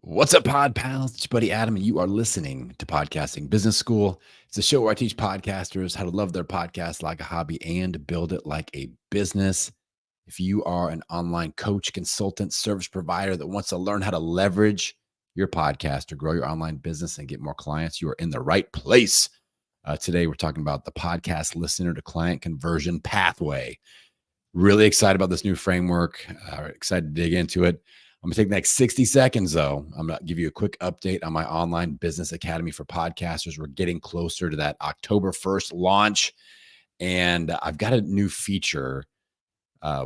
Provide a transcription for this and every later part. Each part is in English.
What's up, Pod Pals? It's your buddy Adam, and you are listening to Podcasting Business School. It's a show where I teach podcasters how to love their podcast like a hobby and build it like a business. If you are an online coach, consultant, service provider that wants to learn how to leverage your podcast to grow your online business and get more clients, you are in the right place. Today, we're talking about the podcast listener to client conversion pathway. Really excited about this new framework. Excited to dig into it. I'm going to take the next 60 seconds, though. I'm going to give you a quick update on my online business academy for podcasters. We're getting closer to that October 1st launch. And I've got a new feature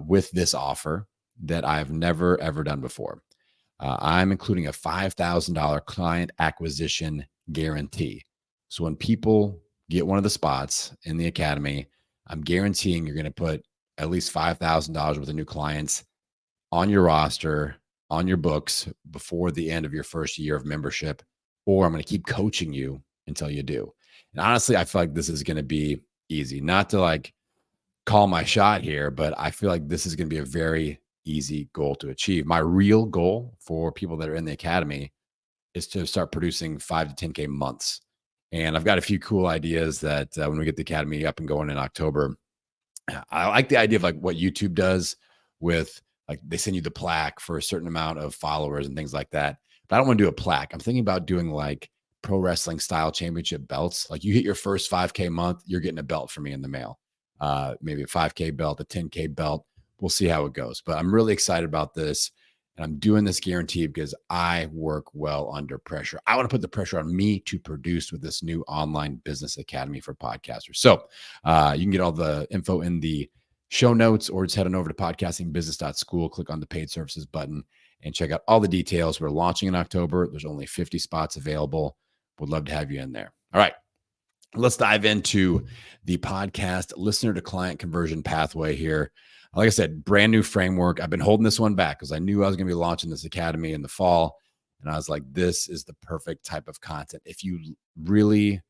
with this offer that I've never, ever done before. I'm including a $5,000 client acquisition guarantee. So when people get one of the spots in the academy, I'm guaranteeing you're going to put at least $5,000 worth of new clients on your roster, on your books before the end of your first year of membership, or I'm going to keep coaching you until you do. And honestly, I feel like this is going to be easy. Not to like call my shot here, but I feel like this is going to be a very easy goal to achieve. My real goal for people that are in the academy is to start producing 5 to 10K months. And I've got a few cool ideas that when we get the academy up and going in October, I like the idea of like what YouTube does with like they send you the plaque for a certain amount of followers and things like that. But I don't want to do a plaque. I'm thinking about doing like pro wrestling style championship belts. Like you hit your first 5K month, you're getting a belt for me in the mail. Maybe a 5K belt, a 10K belt. We'll see how it goes. But I'm really excited about this. And I'm doing this guarantee because I work well under pressure. I want to put the pressure on me to produce with this new online business academy for podcasters. So you can get all the info in the show notes or just head on over to podcastingbusiness.school, click on the paid services button and check out all the details. We're launching in October. There's only 50 spots available. Would love to have you in there. All right. Let's dive into the podcast listener to client conversion pathway here. Like I said, brand new framework. I've been holding this one back because I knew I was going to be launching this academy in the fall. And I was like, this is the perfect type of content. If you really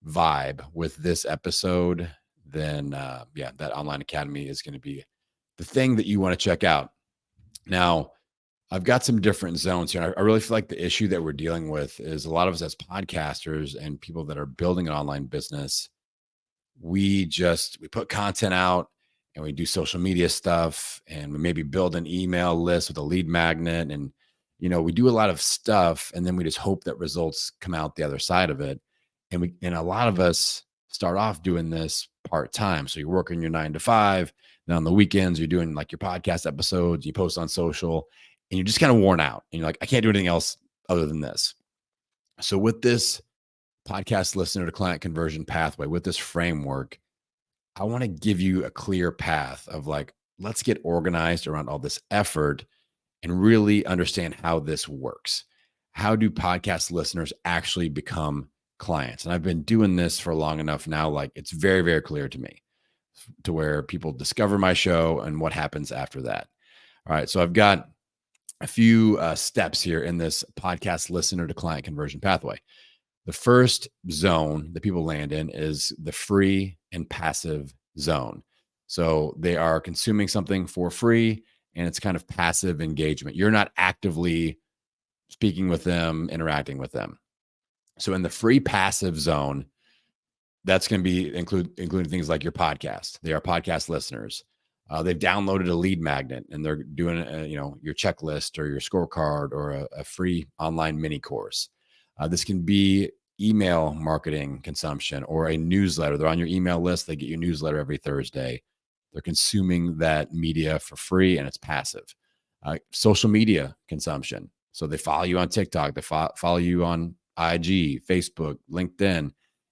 vibe with this episode, then that online academy is going to be the thing that you want to check out. Now, I've got some different zones here. I really feel like the issue that we're dealing with is a lot of us as podcasters and people that are building an online business, we put content out and we do social media stuff and we maybe build an email list with a lead magnet. And, we do a lot of stuff and then we just hope that results come out the other side of it. And a lot of us start off doing this part-time. So you're working your 9 to 5. Then on the weekends, you're doing like your podcast episodes, you post on social, and you're just kind of worn out. And you're like, I can't do anything else other than this. So with this podcast listener to client conversion pathway, with this framework, I want to give you a clear path of like, let's get organized around all this effort and really understand how this works. How do podcast listeners actually become clients? And I've been doing this for long enough now, like it's very, very clear to me to where people discover my show and what happens after that. All right. So I've got a few steps here in this podcast listener to client conversion pathway. The first zone that people land in is the free and passive zone. So they are consuming something for free and it's kind of passive engagement. You're not actively speaking with them, interacting with them. So in the free passive zone, that's going to be including things like your podcast. They are podcast listeners. They've downloaded a lead magnet and they're doing, your checklist or your scorecard or a free online mini course. This can be email marketing consumption or a newsletter. They're on your email list. They get your newsletter every Thursday. They're consuming that media for free and it's passive. Social media consumption. So they follow you on TikTok. They follow you on IG, Facebook, LinkedIn,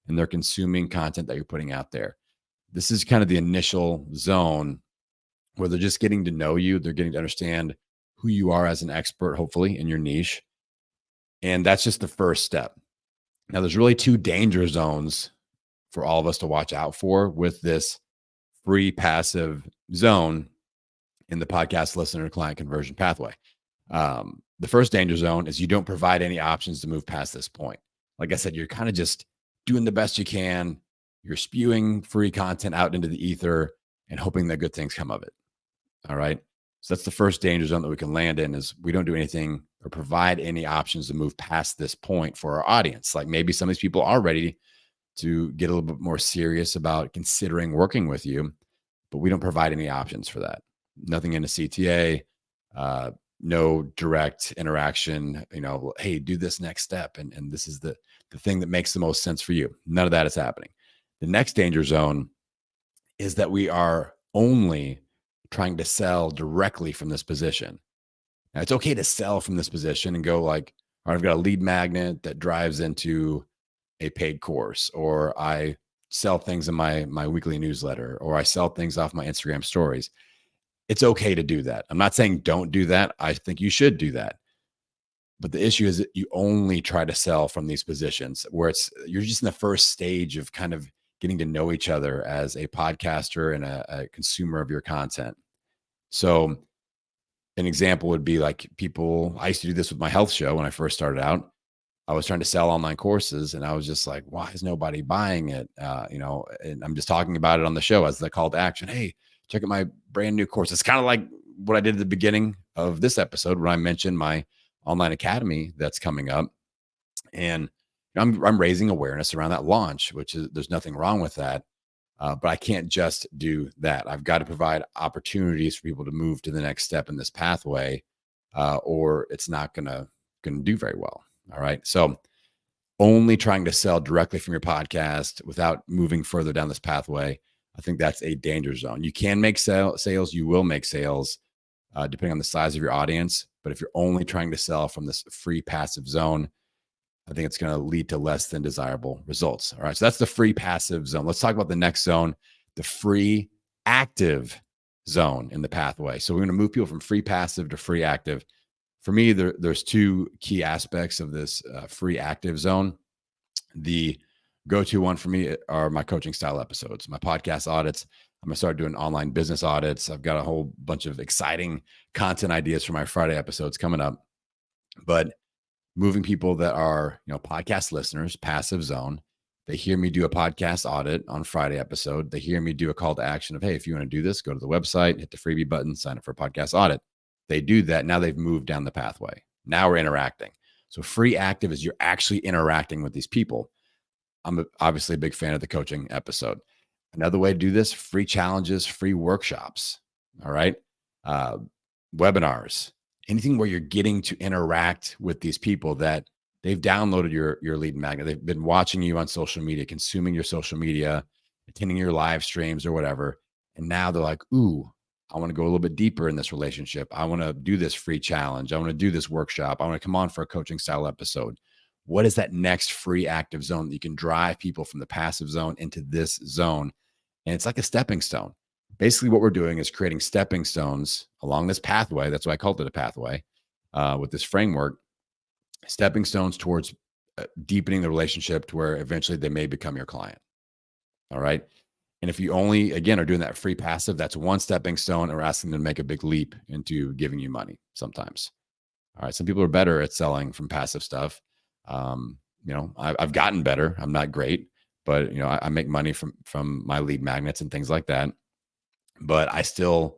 and they're consuming content that you're putting out there. This is kind of the initial zone where they're just getting to know you. They're getting to understand who you are as an expert, hopefully in your niche. And that's just the first step. Now, there's really two danger zones for all of us to watch out for with this free passive zone in the podcast listener client conversion pathway. The first danger zone is you don't provide any options to move past this point. Like I said, you're kind of just doing the best you can. You're spewing free content out into the ether and hoping that good things come of it. All right. So that's the first danger zone that we can land in is we don't do anything or provide any options to move past this point for our audience. Like maybe some of these people are ready to get a little bit more serious about considering working with you, but we don't provide any options for that. Nothing in a CTA, uh, no direct interaction. Hey, do this next step, and this is the thing that makes the most sense for you. None of that is happening. The next danger zone is that we are only trying to sell directly from this position. Now, it's okay to sell from this position and go like, all right, I've got a lead magnet that drives into a paid course, or I sell things in my weekly newsletter, or I sell things off my Instagram stories. It's okay to do that. I'm not saying don't do that. I think you should do that. But the issue is that you only try to sell from these positions where you're just in the first stage of kind of getting to know each other as a podcaster and a consumer of your content. So an example would be like I used to do this with my health show when I first started out. I was trying to sell online courses and I was just like, why is nobody buying it? And I'm just talking about it on the show as the call to action. Hey, check out my brand new course. It's kind of like what I did at the beginning of this episode when I mentioned my online academy that's coming up. And I'm raising awareness around that launch, which is, there's nothing wrong with that. But I can't just do that. I've got to provide opportunities for people to move to the next step in this pathway, or it's not gonna do very well. All right. So only trying to sell directly from your podcast without moving further down this pathway, I think that's a danger zone. You can make sales. You will make sales, depending on the size of your audience. But if you're only trying to sell from this free passive zone, I think it's going to lead to less than desirable results. All right. So that's the free passive zone. Let's talk about the next zone, the free active zone in the pathway. So we're going to move people from free passive to free active. For me, there's two key aspects of this free active zone. The go-to one for me are my coaching style episodes, my podcast audits. I'm going to start doing online business audits. I've got a whole bunch of exciting content ideas for my Friday episodes coming up. But moving people that are, podcast listeners, passive zone, they hear me do a podcast audit on Friday episode. They hear me do a call to action of, hey, if you want to do this, go to the website, hit the freebie button, sign up for a podcast audit. They do that. Now they've moved down the pathway. Now we're interacting. So free active is you're actually interacting with these people. I'm obviously a big fan of the coaching episode. Another way to do this, free challenges, free workshops. All right. Uh, Webinars, anything where you're getting to interact with these people that they've downloaded your lead magnet. They've been watching you on social media, consuming your social media, attending your live streams or whatever. And now they're like, ooh, I want to go a little bit deeper in this relationship. I want to do this free challenge. I want to do this workshop. I want to come on for a coaching style episode. What is that next free active zone that you can drive people from the passive zone into this zone? And it's like a stepping stone. Basically, what we're doing is creating stepping stones along this pathway. That's why I called it a pathway with this framework, stepping stones towards deepening the relationship to where eventually they may become your client. All right. And if you only, again, are doing that free passive, that's one stepping stone, and we're asking them to make a big leap into giving you money sometimes. All right. Some people are better at selling from passive stuff. I've gotten better. I'm not great, but I make money from my lead magnets and things like that. But I still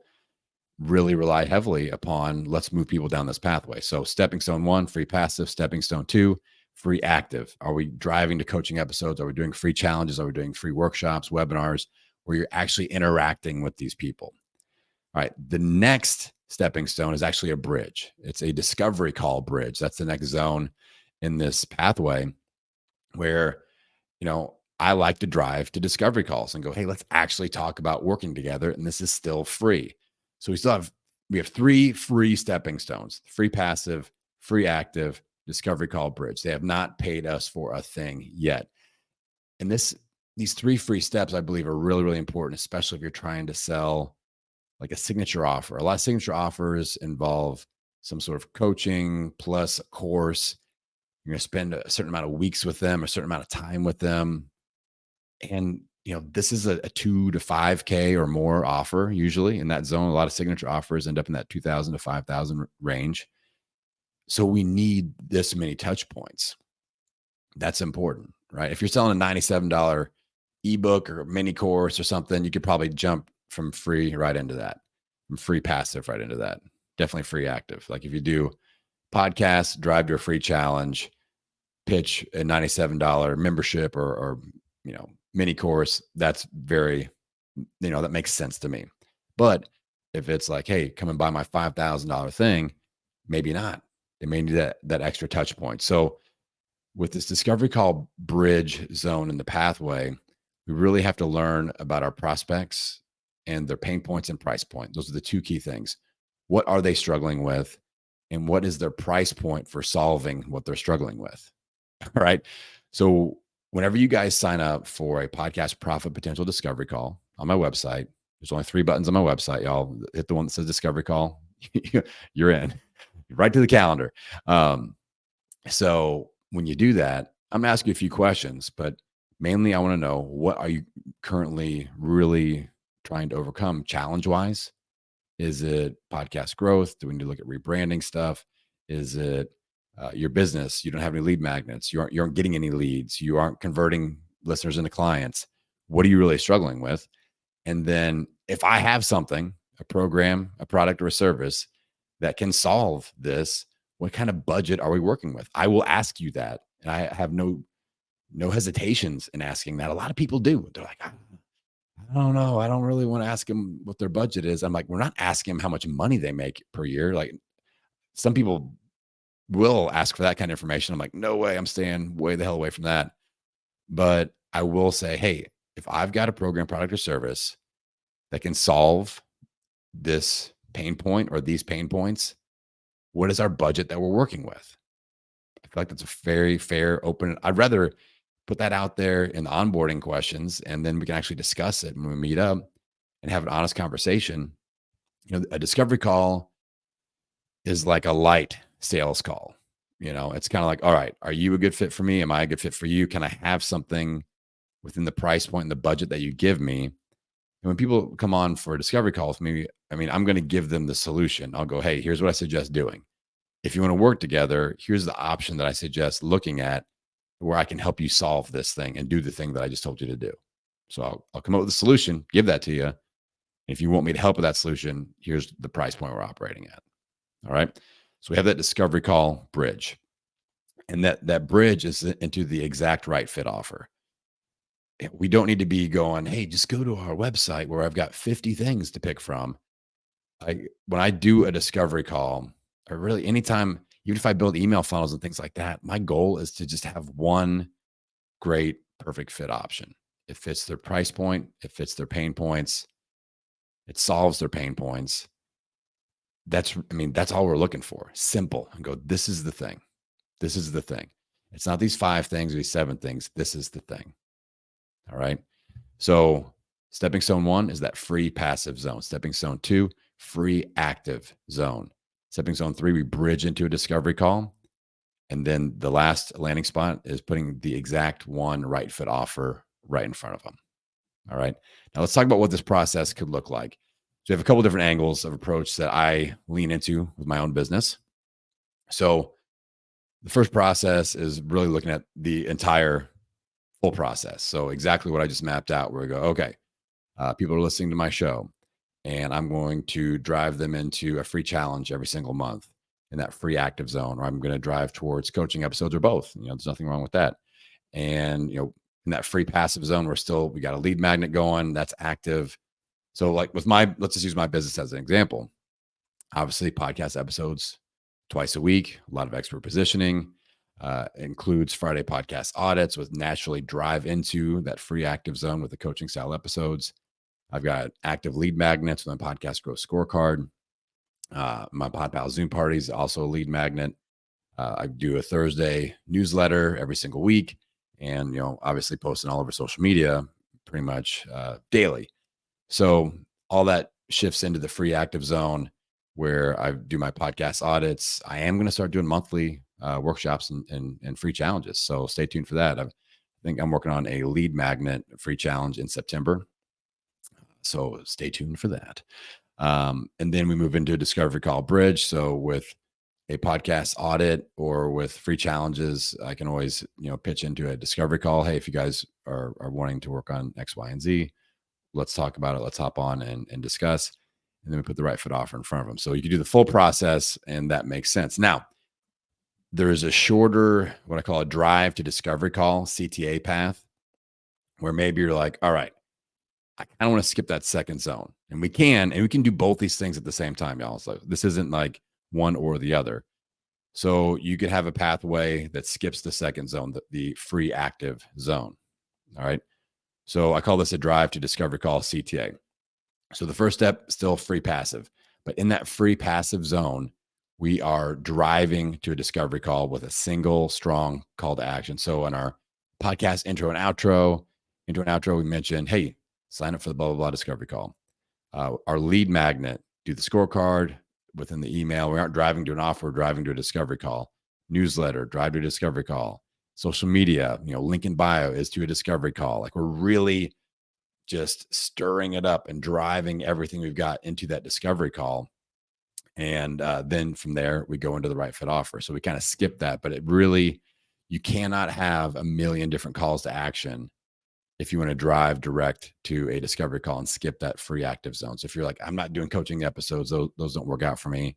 really rely heavily upon let's move people down this pathway. So stepping stone one, free passive. Stepping stone two, free active. Are we driving to coaching episodes? Are we doing free challenges? Are we doing free workshops, webinars, where you're actually interacting with these people? All right. The next stepping stone is actually a bridge. It's a discovery call bridge. That's the next zone in this pathway where, I like to drive to discovery calls and go, hey, let's actually talk about working together. And this is still free. So we have three free stepping stones: free passive, free active, discovery call bridge. They have not paid us for a thing yet. And these three free steps, I believe, are really, really important, especially if you're trying to sell like a signature offer. A lot of signature offers involve some sort of coaching plus a course. You're going to spend a certain amount of weeks with them, a certain amount of time with them. And, this is a 2 to 5K or more offer, usually in that zone. A lot of signature offers end up in that 2,000 to 5,000 range. So we need this many touch points. That's important, right? If you're selling a $97 ebook or mini course or something, you could probably jump from free right into that, from free passive right into that. Definitely free active. Like if you do podcast, drive to a free challenge, pitch a $97 membership or mini course. That's very, that makes sense to me. But if it's like, hey, come and buy my $5,000 thing, maybe not. They may need that extra touch point. So with this discovery call bridge zone in the pathway, we really have to learn about our prospects and their pain points and price point. Those are the two key things. What are they struggling with? And what is their price point for solving what they're struggling with? All right. So, whenever you guys sign up for a podcast profit potential discovery call on my website, there's only 3 buttons on my website. Y'all hit the one that says discovery call. You're in right to the calendar. So when you do that, I'm gonna ask you a few questions, but mainly I want to know, what are you currently really trying to overcome challenge wise? Is it podcast growth? Do we need to look at rebranding stuff? Is it your business? You don't have any lead magnets. You aren't getting any leads. You aren't converting listeners into clients. What are you really struggling with? And then if I have something, a program, a product, or a service that can solve this, what kind of budget are we working with? I will ask you that. And I have no hesitations in asking that. A lot of people do. They're like, I don't know. I don't really want to ask them what their budget is. I'm like, we're not asking them how much money they make per year. Like, some people will ask for that kind of information. I'm like, no way. I'm staying way the hell away from that. But I will say, hey, if I've got a program, product, or service that can solve this pain point or these pain points, what is our budget that we're working with? I feel like that's a very fair, open. I'd rather put that out there in the onboarding questions, and then we can actually discuss it when we meet up and have an honest conversation. A discovery call is like a light sales call. It's kind of like, all right, are you a good fit for me? Am I a good fit for you? Can I have something within the price point and the budget that you give me? And when people come on for a discovery call with me, I mean, I'm going to give them the solution. I'll go, hey, here's what I suggest doing. If you want to work together, here's the option that I suggest looking at, where I can help you solve this thing and do the thing that I just told you to do. So I'll come up with a solution, give that to you. If you want me to help with that solution, here's the price point we're operating at. All right. So we have that discovery call bridge. And that bridge is into the exact right fit offer. We don't need to be going, hey, just go to our website where I've got 50 things to pick from. When I do a discovery call, or really anytime, even if I build email funnels and things like that, my goal is to just have one great, perfect fit option. It fits their price point, it fits their pain points, it solves their pain points. That's all we're looking for. Simple. And go, this is the thing. This is the thing. It's not these 5 things or these 7 things. This is the thing. All right. So stepping stone 1 is that free passive zone. Stepping stone 2, free active zone. Stepping stone 3, we bridge into a discovery call. And then the last landing spot is putting the exact one right fit offer right in front of them. All right. Now let's talk about what this process could look like. So we have a couple different angles of approach that I lean into with my own business. So the first process is really looking at the entire full process. So exactly what I just mapped out, where we go, okay, people are listening to my show, and I'm going to drive them into a free challenge every single month in that free active zone, or I'm going to drive towards coaching episodes, or both. There's nothing wrong with that. And, in that free passive zone, we got a lead magnet going that's active. So like let's just use my business as an example. Obviously, podcast episodes twice a week, a lot of expert positioning, includes Friday podcast audits, with naturally drive into that free active zone with the coaching style episodes. I've got active lead magnets with my podcast growth scorecard. My PodPal Zoom parties, also a lead magnet. I do a Thursday newsletter every single week, and obviously posting all over social media pretty much daily. So all that shifts into the free active zone, where I do my podcast audits. I am going to start doing monthly workshops and free challenges. So stay tuned for that. I think I'm working on a lead magnet free challenge in September. So stay tuned for that. And then we move into a discovery call bridge. So with a podcast audit or with free challenges, I can always, pitch into a discovery call. Hey, if you guys are wanting to work on X, Y, and Z, let's talk about it. Let's hop on and discuss. And then we put the right fit offer in front of them. So you can do the full process, and that makes sense. Now, There's a shorter, what I call a drive to discovery call, CTA path, where maybe you're like, all right, I kind of want to skip that second zone. And we can do both these things at the same time, y'all. So this isn't like one or the other. So you could have a pathway that skips the second zone, the free active zone. All right. So I call this a drive to discovery call, CTA. So the first step, still free passive. But in that free passive zone, we are driving to a discovery call with a single strong call to action. So in our podcast intro and outro, we mentioned, hey, sign up for the blah, blah, blah discovery call. Our lead magnet, do the scorecard within the email. We aren't driving to an offer, we're driving to a discovery call. Newsletter, drive to a discovery call. Social media, link in bio is to a discovery call. Like we're really just stirring it up and driving everything we've got into that discovery call. And then from there, we go into the right fit offer. So we kind of skip that, but you cannot have a million different calls to action if you want to drive direct to a discovery call and skip that free active zone. So if you're like, I'm not doing coaching episodes, those don't work out for me.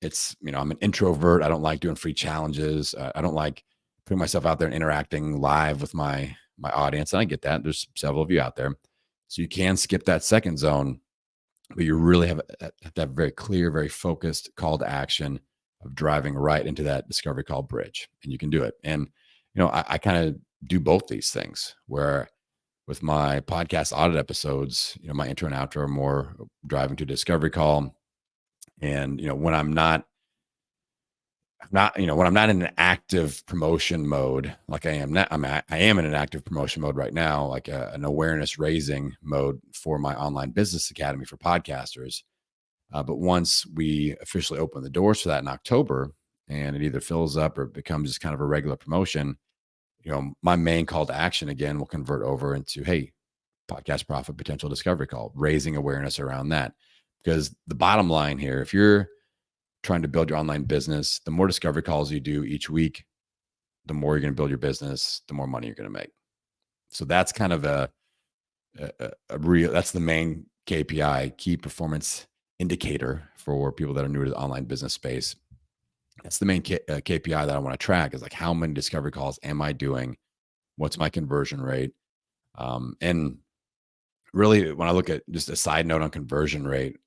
It's, I'm an introvert. I don't like doing free challenges. I don't like putting myself out there and interacting live with my audience. And I get that. There's several of you out there. So you can skip that second zone, but you really have to have very clear, very focused call to action of driving right into that discovery call bridge. And you can do it. And, I kind of do both these things where with my podcast audit episodes, my intro and outro are more driving to discovery call. And, when I'm not, when I'm not in an active promotion mode, like I am now, I am in an active promotion mode right now, like an awareness raising mode for my online business academy for podcasters. But once we officially open the doors for that in October and it either fills up or becomes just kind of a regular promotion, my main call to action again will convert over into, hey, podcast profit potential discovery call, raising awareness around that. Because the bottom line here, if you're trying to build your online business, the more discovery calls you do each week, the more you're going to build your business, the more money you're going to make. So that's kind of a real, that's the main KPI, key performance indicator for people that are new to the online business space. That's the main KPI that I want to track is like, how many discovery calls am I doing? What's my conversion rate? And really, when I look at just a side note on conversion rate,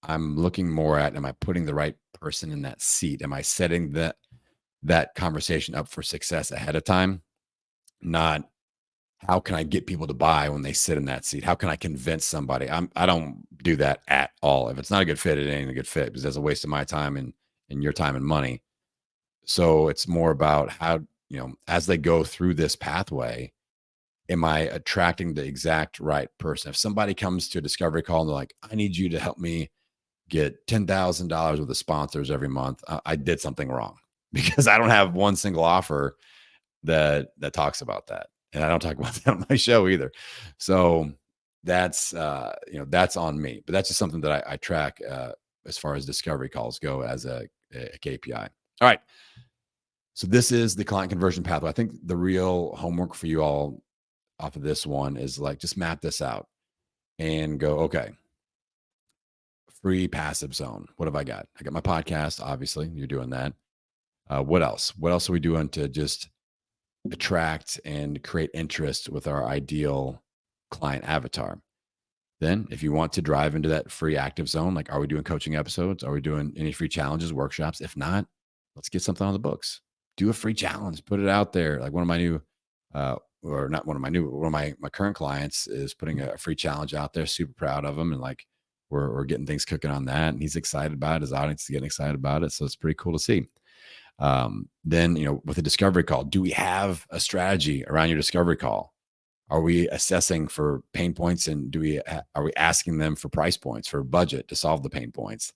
I'm looking more at, am I putting the right person in that seat? Am I setting that conversation up for success ahead of time? Not how can I get people to buy when they sit in that seat? How can I convince somebody? I don't do that at all. If it's not a good fit, it ain't a good fit because it's a waste of my time and your time and money. So it's more about how, as they go through this pathway, am I attracting the exact right person? If somebody comes to a discovery call and they're like, I need you to help me get $10,000 worth of sponsors every month, I did something wrong because I don't have one single offer that talks about that. And I don't talk about that on my show either. So that's, that's on me, but that's just something that I track as far as discovery calls go as a KPI. All right. So this is the client conversion pathway. I think the real homework for you all off of this one is like, just map this out and go, okay, free passive zone. What have I got? I got my podcast. Obviously you're doing that. What else? What else are we doing to just attract and create interest with our ideal client avatar? Then if you want to drive into that free active zone, like, are we doing coaching episodes? Are we doing any free challenges, workshops? If not, let's get something on the books. Do a free challenge, put it out there. Like one of my new, or not one of my new, one of my current clients is putting a free challenge out there. Super proud of him. And like, we're getting things cooking on that. And he's excited about it. His audience is getting excited about it. So it's pretty cool to see. Then, with a discovery call, do we have a strategy around your discovery call? Are we assessing for pain points and are we asking them for price points, for budget to solve the pain points?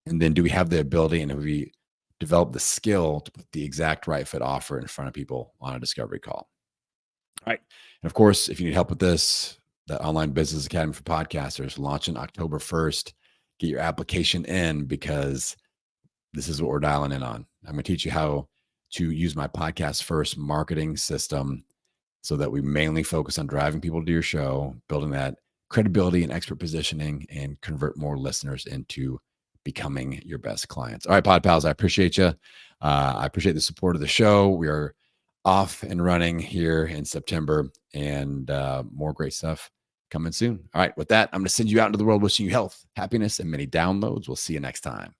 And then do we have the ability and have we developed the skill to put the exact right fit offer in front of people on a discovery call? All right. And of course, if you need help with this, the Online Business Academy for Podcasters launching October 1st, get your application in because this is what we're dialing in on. I'm going to teach you how to use my podcast first marketing system so that we mainly focus on driving people to your show, building that credibility and expert positioning, and convert more listeners into becoming your best clients. All right, Pod Pals, I appreciate you. I appreciate the support of the show. We are off and running here in September, and more great stuff coming soon. All right, with that, I'm going to send you out into the world wishing you health, happiness, and many downloads. We'll see you next time.